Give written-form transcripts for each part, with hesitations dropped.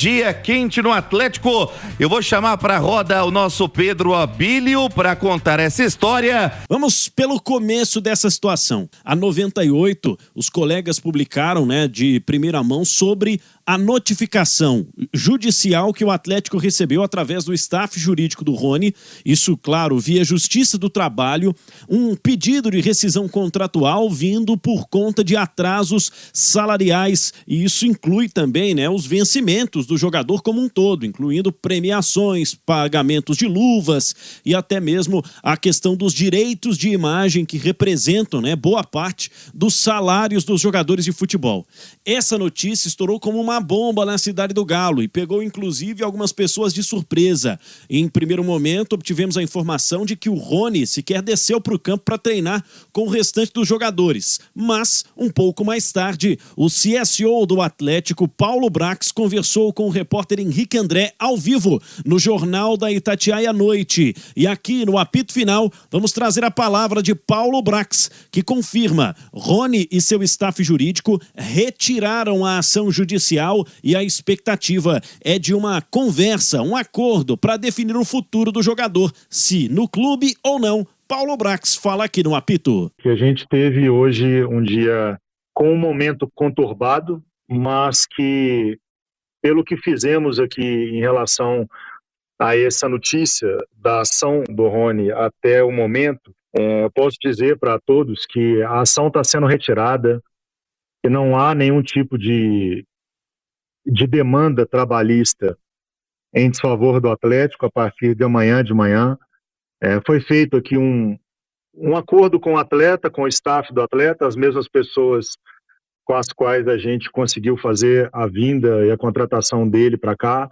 dia quente no Atlético. Eu vou chamar para a roda o nosso Pedro Abílio para contar essa história. Vamos pelo começo dessa situação. A 98, os colegas publicaram, de primeira mão sobre a notificação judicial que o Atlético recebeu através do staff jurídico do Rony, isso, claro, via Justiça do Trabalho, um pedido de rescisão contratual vindo por conta de atrasos salariais, e isso inclui também, os vencimentos do jogador como um todo, incluindo premiações, pagamentos de luvas e até mesmo a questão dos direitos de imagem que representam, boa parte dos salários dos jogadores de futebol. Essa notícia estourou como uma bomba na cidade do Galo e pegou inclusive algumas pessoas de surpresa. Em primeiro momento, obtivemos a informação de que o Rony sequer desceu para o campo para treinar com o restante dos jogadores. Mas, um pouco mais tarde, o CSO do Atlético, Paulo Brax, conversou com o repórter Henrique André ao vivo no Jornal da Itatiaia à noite. E aqui, no apito final, vamos trazer a palavra de Paulo Brax, que confirma: Rony e seu staff jurídico retiraram a ação judicial e a expectativa é de uma conversa, um acordo para definir o futuro do jogador, se no clube ou não. Paulo Brax fala aqui no apito. Que a gente teve hoje um dia com um momento conturbado, mas que, pelo que fizemos aqui em relação a essa notícia da ação do Rony até o momento, eu posso dizer para todos que a ação está sendo retirada, que não há nenhum tipo de demanda trabalhista em desfavor do Atlético a partir de amanhã de manhã. Foi feito aqui um acordo com o atleta, com o staff do atleta, as mesmas pessoas com as quais a gente conseguiu fazer a vinda e a contratação dele para cá.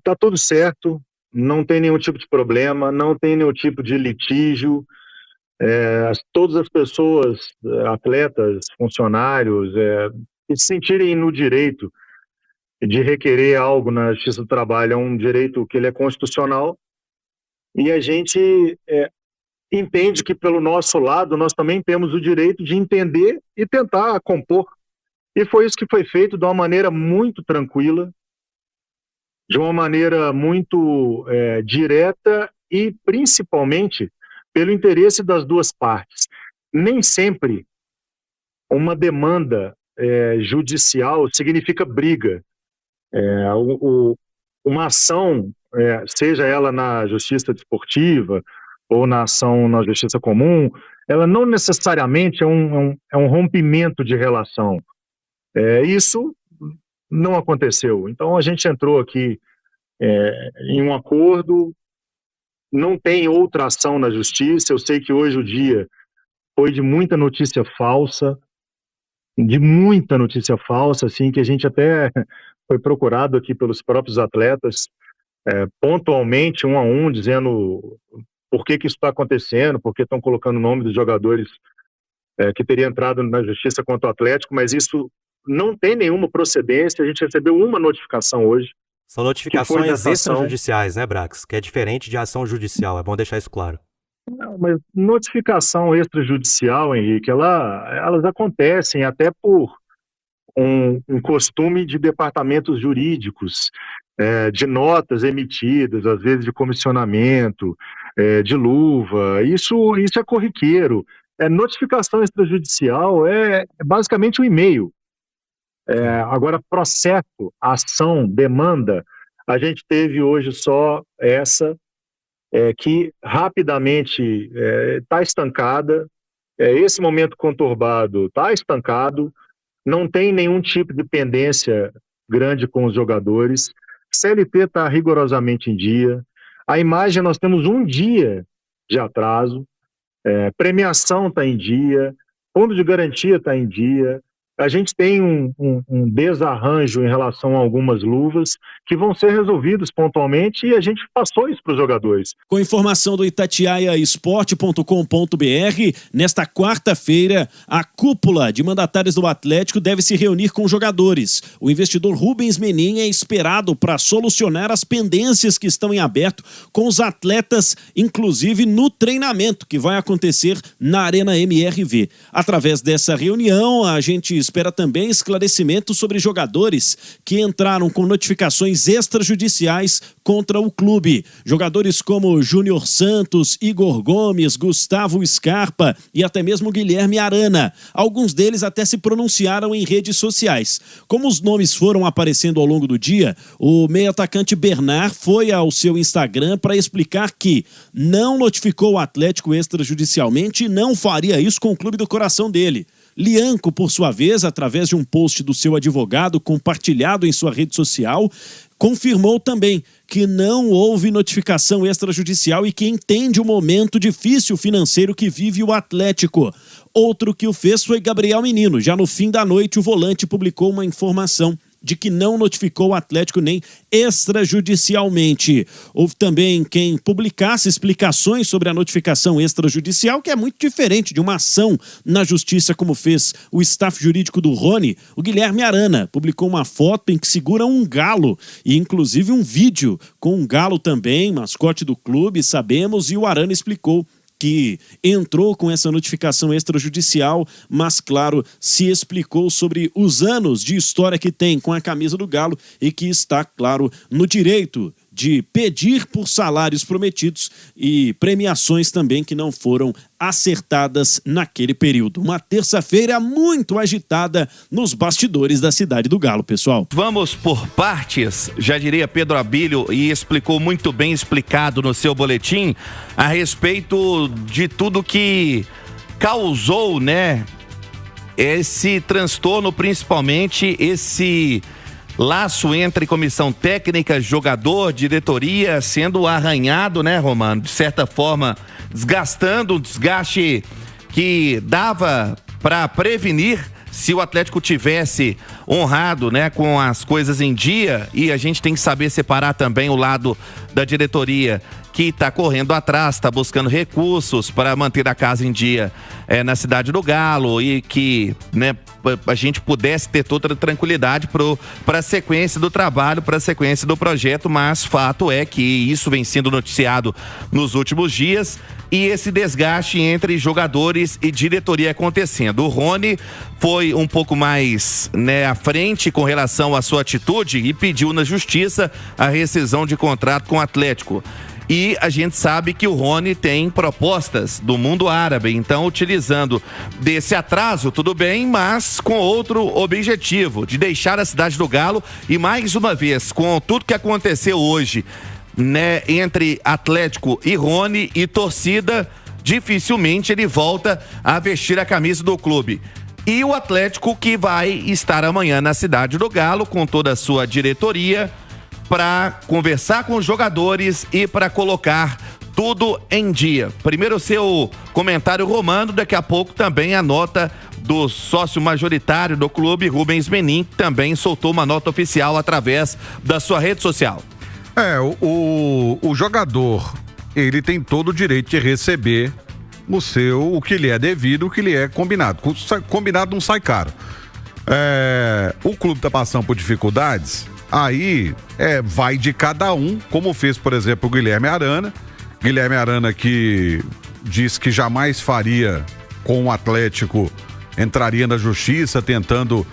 Tá tudo certo, não tem nenhum tipo de problema, não tem nenhum tipo de litígio. Todas as pessoas, atletas, funcionários, que se sentirem no direito de requerer algo na Justiça do Trabalho, é um direito que ele é constitucional, e a gente entende que, pelo nosso lado, nós também temos o direito de entender e tentar compor. E foi isso que foi feito de uma maneira muito tranquila, de uma maneira muito direta e, principalmente, pelo interesse das duas partes. Nem sempre uma demanda judicial significa briga. Uma ação, seja ela na justiça desportiva ou na ação na justiça comum, ela não necessariamente é um rompimento de relação. Isso não aconteceu. Então a gente entrou aqui em um acordo, não tem outra ação na justiça. Eu sei que hoje o dia foi de muita notícia falsa, assim, que a gente até foi procurado aqui pelos próprios atletas, pontualmente, um a um, dizendo por que isso está acontecendo, porque estão colocando o nome dos jogadores que teria entrado na justiça contra o Atlético, mas isso não tem nenhuma procedência. A gente recebeu uma notificação hoje. São notificações extrajudiciais, né, Brax? Que é diferente de ação judicial, é bom deixar isso claro. Não, mas notificação extrajudicial, Henrique, elas acontecem até por um costume de departamentos jurídicos, de notas emitidas, às vezes de comissionamento, de luva. Isso é corriqueiro. Notificação extrajudicial é basicamente um e-mail. Agora, processo, ação, demanda, a gente teve hoje só essa, que rapidamente está estancada. Esse momento conturbado está estancado, não tem nenhum tipo de pendência grande com os jogadores. CLT está rigorosamente em dia. A imagem, nós temos um dia de atraso. Premiação está em dia. Fundo de garantia está em dia. A gente tem um desarranjo em relação a algumas luvas que vão ser resolvidos pontualmente, e a gente passou isso para os jogadores. Com informação do itatiaiaesporte.com.br, nesta quarta-feira, a cúpula de mandatários do Atlético deve se reunir com os jogadores. O investidor Rubens Menin é esperado para solucionar as pendências que estão em aberto com os atletas, inclusive no treinamento que vai acontecer na Arena MRV. Através dessa reunião, a gente espera também esclarecimentos sobre jogadores que entraram com notificações extrajudiciais contra o clube. Jogadores como Júnior Santos, Igor Gomes, Gustavo Scarpa e até mesmo Guilherme Arana. Alguns deles até se pronunciaram em redes sociais. Como os nomes foram aparecendo ao longo do dia, o meio-atacante Bernard foi ao seu Instagram para explicar que não notificou o Atlético extrajudicialmente e não faria isso com o clube do coração dele. Lianco, por sua vez, através de um post do seu advogado compartilhado em sua rede social, confirmou também que não houve notificação extrajudicial e que entende o momento difícil financeiro que vive o Atlético. Outro que o fez foi Gabriel Menino. Já no fim da noite, o volante publicou uma informação de que não notificou o Atlético nem extrajudicialmente. Houve também quem publicasse explicações sobre a notificação extrajudicial, que é muito diferente de uma ação na justiça, como fez o staff jurídico do Rony. O Guilherme Arana publicou uma foto em que segura um galo e inclusive um vídeo com um galo também, mascote do clube, sabemos, e o Arana explicou que entrou com essa notificação extrajudicial, mas, claro, se explicou sobre os anos de história que tem com a camisa do Galo e que está, claro, no direito de pedir por salários prometidos e premiações também que não foram acertadas naquele período. Uma terça-feira muito agitada nos bastidores da cidade do Galo, pessoal. Vamos por partes, já diria Pedro Abílio, e explicou muito bem explicado no seu boletim a respeito de tudo que causou, né, esse transtorno, principalmente esse laço entre comissão técnica, jogador, diretoria, sendo arranhado, né, Romano? De certa forma, desgastando, um desgaste que dava para prevenir se o Atlético tivesse honrado, né, com as coisas em dia. E a gente tem que saber separar também o lado da diretoria, que está correndo atrás, está buscando recursos para manter a casa em dia na cidade do Galo, e que, né, a gente pudesse ter toda a tranquilidade para a sequência do trabalho, para a sequência do projeto, mas fato é que isso vem sendo noticiado nos últimos dias e esse desgaste entre jogadores e diretoria acontecendo. O Rony foi um pouco mais, né, à frente com relação à sua atitude e pediu na justiça a rescisão de contrato com o Atlético. E a gente sabe que o Rony tem propostas do mundo árabe, então utilizando desse atraso, tudo bem, mas com outro objetivo, de deixar a cidade do Galo. E mais uma vez, com tudo que aconteceu hoje, né, entre Atlético e Rony e torcida, dificilmente ele volta a vestir a camisa do clube. E o Atlético, que vai estar amanhã na cidade do Galo com toda a sua diretoria, para conversar com os jogadores e para colocar tudo em dia. Primeiro o seu comentário, Romano, daqui a pouco também a nota do sócio majoritário do clube, Rubens Menin, que também soltou uma nota oficial através da sua rede social. O jogador, ele tem todo o direito de receber o que lhe é devido, o que lhe é combinado. Combinado não sai caro. O clube está passando por dificuldades. Aí vai de cada um, como fez, por exemplo, o Guilherme Arana. Guilherme Arana, que diz que jamais faria com o Atlético, entraria na justiça tentando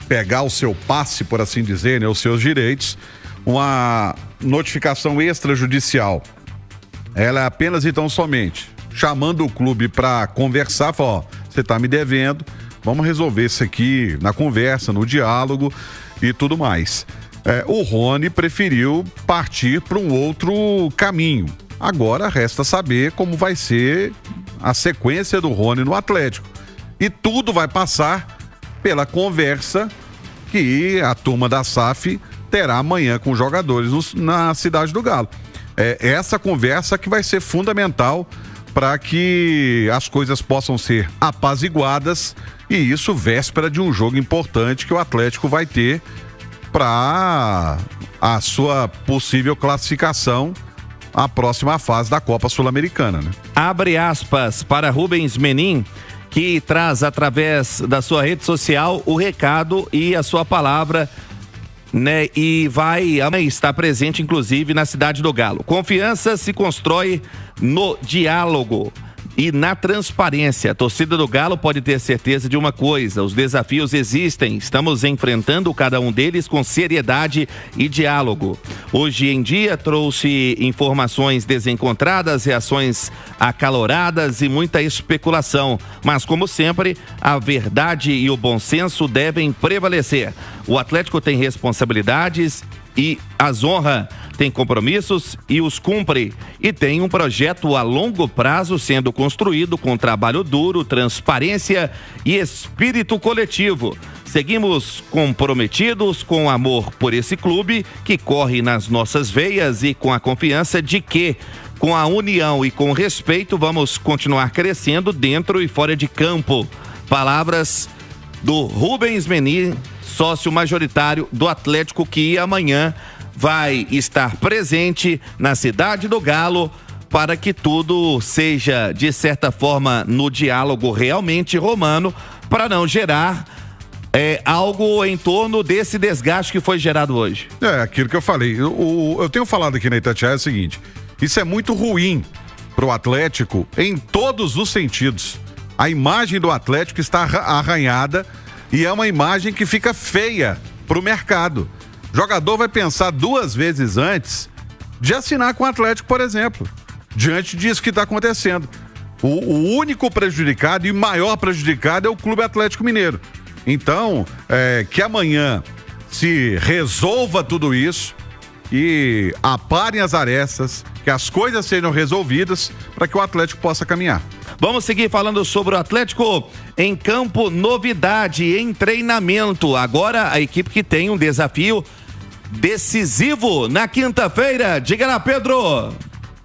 pegar o seu passe, por assim dizer, né, os seus direitos. Uma notificação extrajudicial, ela é apenas então somente chamando o clube para conversar, falar, ó, você tá me devendo, vamos resolver isso aqui na conversa, no diálogo e tudo mais. O Rony preferiu partir para um outro caminho. Agora resta saber como vai ser a sequência do Rony no Atlético. E tudo vai passar pela conversa que a turma da SAF terá amanhã com os jogadores na cidade do Galo. Essa conversa que vai ser fundamental para que as coisas possam ser apaziguadas, e isso véspera de um jogo importante que o Atlético vai ter para a sua possível classificação à próxima fase da Copa Sul-Americana, né? Abre aspas para Rubens Menin, que traz através da sua rede social o recado e a sua palavra, né? E vai estar presente inclusive na cidade do Galo. Confiança se constrói no diálogo. e na transparência. A torcida do Galo pode ter certeza de uma coisa: os desafios existem, estamos enfrentando cada um deles com seriedade e diálogo. Hoje em dia trouxe informações desencontradas, reações acaloradas e muita especulação, mas como sempre, a verdade e o bom senso devem prevalecer. O Atlético tem responsabilidades e as honra, tem compromissos e os cumpre, e tem um projeto a longo prazo sendo construído com trabalho duro, transparência e espírito coletivo. Seguimos comprometidos com amor por esse clube que corre nas nossas veias e com a confiança de que, com a união e com respeito, vamos continuar crescendo dentro e fora de campo. Palavras do Rubens Menin, sócio majoritário do Atlético, que amanhã vai estar presente na cidade do Galo para que tudo seja, de certa forma, no diálogo realmente romano, para não gerar algo em torno desse desgaste que foi gerado hoje. É, aquilo que eu falei. Eu tenho falado aqui na Itatiaia é o seguinte: isso é muito ruim para o Atlético em todos os sentidos. A imagem do Atlético está arranhada e é uma imagem que fica feia para o mercado. O jogador vai pensar 2 vezes antes de assinar com o Atlético, por exemplo, diante disso que está acontecendo. O único prejudicado e maior prejudicado é o Clube Atlético Mineiro. Então, que amanhã se resolva tudo isso e aparem as arestas, que as coisas sejam resolvidas para que o Atlético possa caminhar. Vamos seguir falando sobre o Atlético em campo. Novidade em treinamento. Agora a equipe que tem um desafio decisivo na quinta-feira. Diga lá, Pedro.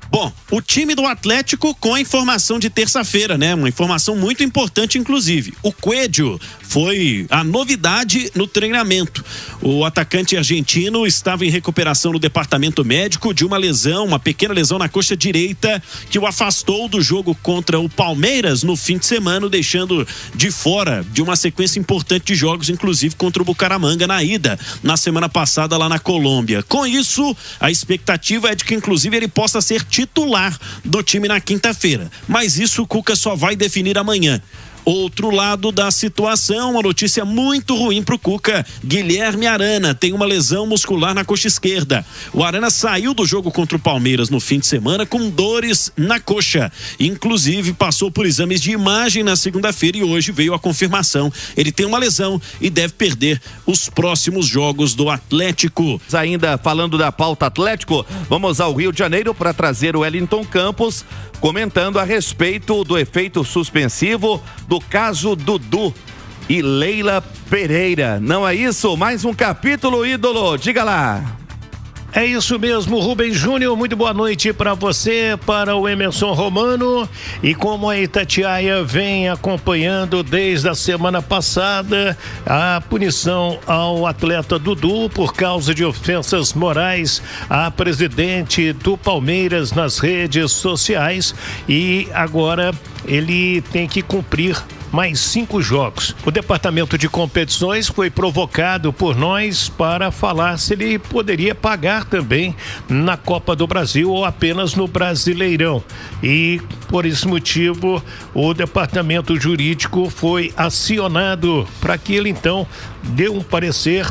Bom, o time do Atlético com a informação de terça-feira, né? Uma informação muito importante, inclusive. O Coelho foi a novidade no treinamento. O atacante argentino estava em recuperação no departamento médico de uma lesão, uma pequena lesão na coxa direita, que o afastou do jogo contra o Palmeiras no fim de semana, deixando de fora de uma sequência importante de jogos, inclusive contra o Bucaramanga na ida, na semana passada lá na Colômbia. Com isso, a expectativa é de que inclusive ele possa ser titular do time na quinta-feira. Mas isso o Cuca só vai definir amanhã. Outro lado da situação, uma notícia muito ruim pro Cuca. Guilherme Arana tem uma lesão muscular na coxa esquerda. O Arana saiu do jogo contra o Palmeiras no fim de semana com dores na coxa. Inclusive passou por exames de imagem na segunda-feira e hoje veio a confirmação. Ele tem uma lesão e deve perder os próximos jogos do Atlético. Ainda falando da pauta Atlético, vamos ao Rio de Janeiro para trazer o Wellington Campos comentando a respeito do efeito suspensivo do caso Dudu e Leila Pereira. Não é isso? Mais um capítulo, ídolo. Diga lá. É isso mesmo, Rubens Júnior, muito boa noite para você, para o Emerson Romano. E como a Itatiaia vem acompanhando desde a semana passada a punição ao atleta Dudu por causa de ofensas morais à presidente do Palmeiras nas redes sociais, e agora ele tem que cumprir mais 5 jogos. O departamento de competições foi provocado por nós para falar se ele poderia pagar também na Copa do Brasil ou apenas no Brasileirão. E por esse motivo o departamento jurídico foi acionado para que ele então dê um parecer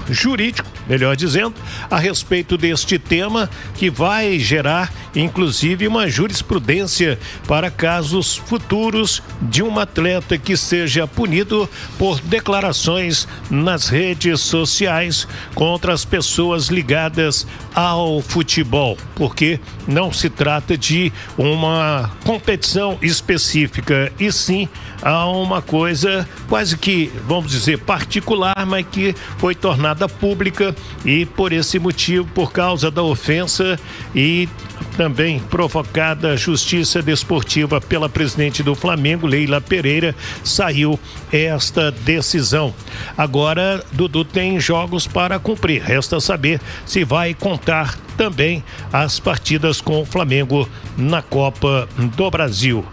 jurídico, melhor dizendo, a respeito deste tema, que vai gerar inclusive uma jurisprudência para casos futuros de um atleta que seja punido por declarações nas redes sociais contra as pessoas ligadas ao futebol, porque não se trata de uma competição específica, e sim a uma coisa quase que, vamos dizer, particular, mas que foi tornada pública, e por esse motivo, por causa da ofensa e também provocada a justiça desportiva pela presidente do Flamengo, Leila Pereira, saiu esta decisão. Agora, Dudu tem jogos para cumprir, resta saber se vai contar também as partidas com o Flamengo na Copa do Brasil.